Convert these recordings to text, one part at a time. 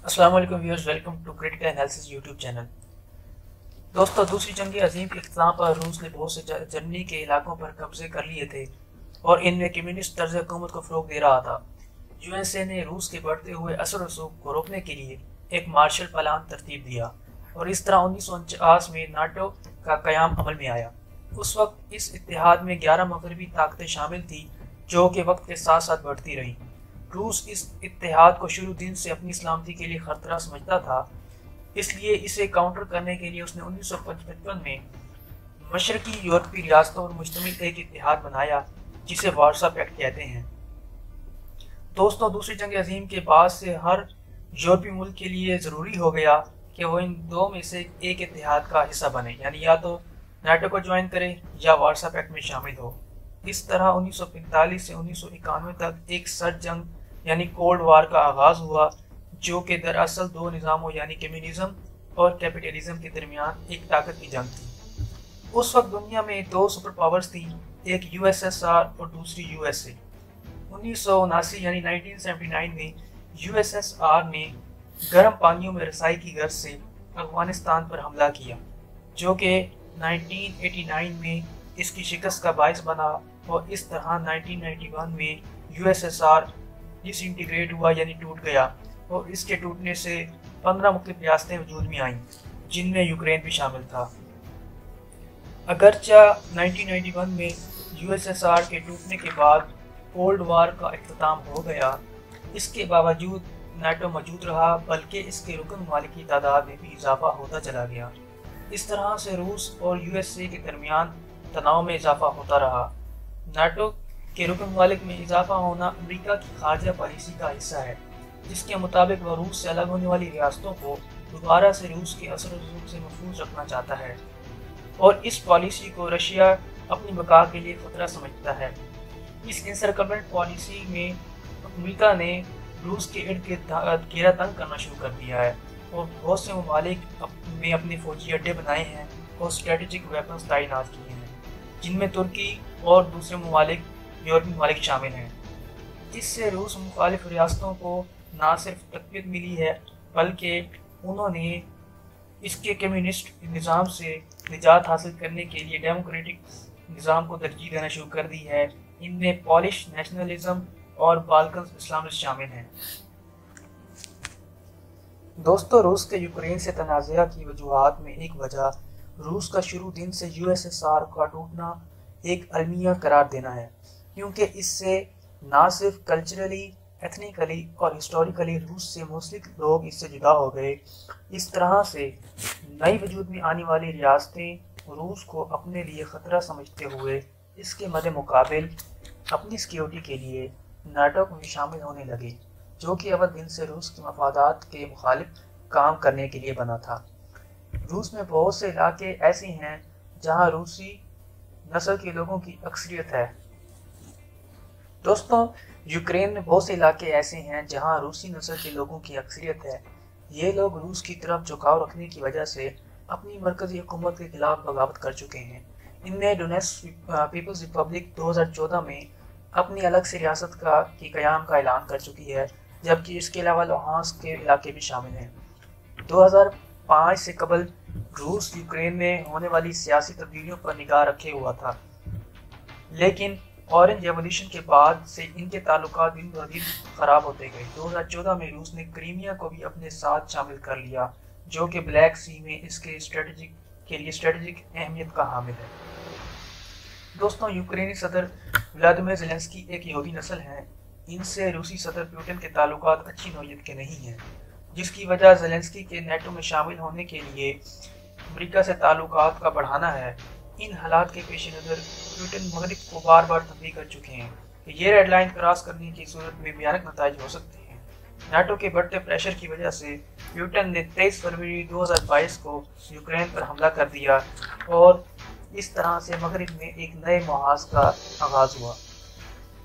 السلام علیکم viewers, welcome to critical analysis YouTube channel. دوستو، دوسری جنگ عظیم کے اختتام پر روس نے بہت سے جرمنی کے علاقوں پر قبضے کر لیے تھے اور ان میں کمیونسٹ طرز حکومت کو فروغ دے رہا تھا۔ یو ایس اے نے روس کے بڑھتے ہوئے اثر و رسوخ کو روکنے کے لیے ایک مارشل پلان ترتیب دیا اور اس طرح 1949 میں ناٹو کا قیام عمل میں آیا۔ اس وقت اس اتحاد میں 11 مغربی طاقتیں شامل تھیں جو کہ وقت کے ساتھ ساتھ بڑھتی رہیں۔ روس اس اتحاد کو شروع دن سے اپنی سلامتی کے لیے خطرہ سمجھتا تھا، اس لیے اسے کاؤنٹر کرنے کے لیے اس نے 1955 میں مشرقی یورپی ریاستوں پر مشتمل ایک اتحاد بنایا جسے وارسا پیکٹ کہتے ہیں۔ دوستوں، دوسری جنگ عظیم کے بعد سے ہر یورپی ملک کے لیے ضروری ہو گیا کہ وہ ان دو میں سے ایک اتحاد کا حصہ بنے، یعنی یا تو نیٹو کو جوائن کرے یا وارسا پیکٹ میں شامل ہو۔ اس طرح 1945 سے 1991 تک ایک سرد جنگ یعنی کولڈ وار کا آغاز ہوا، جو کہ دراصل دو نظاموں یعنی کمیونزم اور کیپٹلزم کے درمیان ایک طاقت کی جنگ تھی۔ اس وقت دنیا میں دو سپر پاورز تھیں، ایک یو ایس ایس آر اور دوسری یو ایس اے۔ 1979 یعنی 1979 میں یو ایس ایس آر نے گرم پانیوں میں رسائی کی غرض سے افغانستان پر حملہ کیا، جو کہ 1989 میں اس کی شکست کا باعث بنا اور اس طرح 1991 میں یو ایس ایس آر ڈس انٹیگریٹ ہوا یعنی ٹوٹ گیا اور اس کے ٹوٹنے سے 15 مختلف ریاستیں وجود میں آئیں جن میں یوکرین بھی شامل تھا۔ اگرچہ 1991 میں یو ایس ایس آر کے ٹوٹنے کے بعد کولڈ وار کا اختتام ہو گیا، اس کے باوجود نیٹو موجود رہا، بلکہ اس کے رکن ممالک کی تعداد میں بھی اضافہ ہوتا چلا گیا۔ اس طرح سے روس اور یو ایس اے کے درمیان تناؤ میں اضافہ ہوتا رہا۔ نیٹو کے رکن ممالک میں اضافہ ہونا امریکہ کی خارجہ پالیسی کا حصہ ہے، جس کے مطابق وہ روس سے الگ ہونے والی ریاستوں کو دوبارہ سے روس کے اثر و رسوخ سے محفوظ رکھنا چاہتا ہے، اور اس پالیسی کو رشیا اپنی بقا کے لیے خطرہ سمجھتا ہے۔ اس انسرکلمنٹ پالیسی میں امریکہ نے روس کے ارد گرد گھیرا تنگ کرنا شروع کر دیا ہے اور بہت سے ممالک میں اپنے فوجی اڈے بنائے ہیں اور اسٹریٹجک ویپنز تعینات کیے ہیں، جن میں ترکی اور دوسرے یورپی ممالک شامل ہیں۔ اس سے روس مخالف ریاستوں کو نہ صرف تقویت ملی ہے، بلکہ انہوں نے اس کے کمیونسٹ نظام سے نجات حاصل کرنے کے لیے ڈیموکریٹک نظام کو ترجیح دینا شروع کر دی ہے۔ ان میں پولش نیشنلزم اور بالکنز اسلامسٹ شامل ہیں۔ دوستو، روس کے یوکرین سے تنازعہ کی وجوہات میں ایک وجہ روس کا شروع دن سے یو ایس ایس آر کا ٹوٹنا ایک المیہ قرار دینا ہے، کیونکہ اس سے نہ صرف کلچرلی، ایتھنیکلی اور ہسٹوریکلی روس سے منسلک لوگ اس سے جدا ہو گئے، اس طرح سے نئی وجود میں آنے والی ریاستیں روس کو اپنے لیے خطرہ سمجھتے ہوئے اس کے مد مقابل اپنی سیکیورٹی کے لیے نیٹو میں شامل ہونے لگے، جو کہ اول دن سے روس کے مفادات کے مخالف کام کرنے کے لیے بنا تھا۔ روس میں بہت سے علاقے ایسے ہیں جہاں روسی نسل کے لوگوں کی اکثریت ہے۔ دوستوں، یوکرین میں بہت سے علاقے ایسے ہیں جہاں روسی نسل کے لوگوں کی اکثریت ہے۔ یہ لوگ روس کی طرف جھکاؤ رکھنے کی وجہ سے اپنی مرکزی حکومت کے خلاف بغاوت کر چکے ہیں۔ ان میں ڈونیٹسک پیپلز ریپبلک 2014 میں اپنی الگ سے ریاست کی قیام کا اعلان کر چکی ہے، جبکہ اس کے علاوہ لوہانسک کے علاقے بھی شامل ہیں۔ 2005 سے قبل روس یوکرین میں ہونے والی سیاسی تبدیلیوں پر نگاہ رکھے ہوا تھا، لیکن اورنج ریولیوشن کے بعد سے ان کے تعلقات دن بدن خراب ہوتے گئے۔ 2014 میں روس نے کریمیا کو بھی اپنے ساتھ شامل کر لیا، جو کہ بلیک سی میں اس کے لیے اسٹریٹجک اہمیت کا حامل ہے۔ دوستوں، یوکرینی صدر ولادیمیر زیلنسکی ایک یہودی نسل ہیں۔ ان سے روسی صدر پیوٹن کے تعلقات اچھی نوعیت کے نہیں ہیں، جس کی وجہ زیلنسکی کے نیٹو میں شامل ہونے کے لیے امریکہ سے تعلقات کا بڑھانا ہے۔ ان حالات کے پیش نظر پیوٹن مغرب کو بار بار تنبیہ کر چکے ہیں کہ یہ ریڈ لائن کراس کرنے کی صورت میں بھیانک نتائج ہو سکتے ہیں۔ نیٹو کے بڑھتے پریشر کی وجہ سے پیوٹن نے 23 فروری 2022 کو یوکرین پر حملہ کر دیا اور اس طرح سے مغرب میں ایک نئے محاذ کا آغاز ہوا۔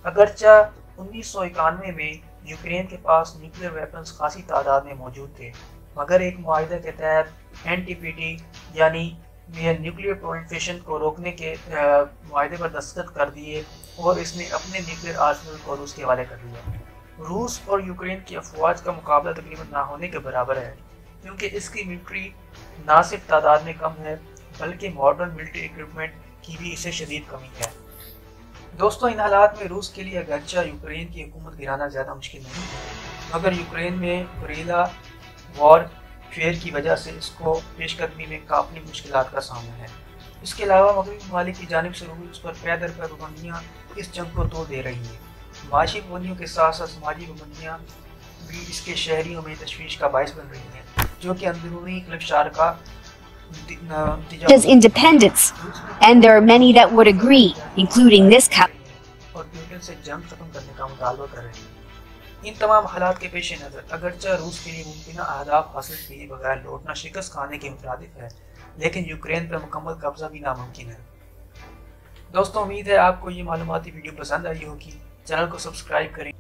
اگرچہ 1991 میں یوکرین کے پاس نیوکلیر ویپنز خاصی تعداد میں موجود تھے، مگر ایک معاہدے کے تحت این ٹی پی ٹی یعنی نیوکلیر پرولیفریشن کو روکنے کے معاہدے پر دستخط کر دیے اور اس نے اپنے نیوکلیر آرسنل کو روس کے حوالے کر دیا۔ روس اور یوکرین کی افواج کا مقابلہ تقریباً نہ ہونے کے برابر ہے، کیونکہ اس کی ملٹری نہ صرف تعداد میں کم ہے بلکہ ماڈرن ملٹری ایکوپمنٹ کی بھی اسے شدید کمی ہے۔ دوستوں، ان حالات میں روس کے لیے اگرچہ یوکرین کی حکومت گرانا زیادہ مشکل نہیں ہے، مگر یوکرین میں گوریلا وار فیئر کی وجہ سے اس کو پیش قدمی میں کافی مشکلات کا سامنا ہے۔ اس کے علاوہ مغربی ممالک کی جانب سے روس پر پے در پے پابندیاں اس جنگ کو توڑ دے رہی ہیں۔ معاشی پابندیوں کے ساتھ ساتھ سماجی پابندیاں بھی اس کے شہریوں میں تشویش کا باعث بن رہی ہیں، جو کہ اندرونی انکشار کا independence, and there are many that would agree, including this اور پیوٹن سے جنگ ختم کرنے کا مطالبہ کر رہے ہیں۔ ان تمام حالات کے پیش نظر اگرچہ روس کے لیے ممکنہ اہداف حاصل کیے بغیر لوٹنا شکست کھانے کے مترادف ہے، لیکن یوکرین پر مکمل قبضہ بھی ناممکن ہے۔ دوستوں، امید ہے آپ کو یہ معلوماتی ویڈیو پسند آئی ہوگی۔ چینل کو سبسکرائب کریں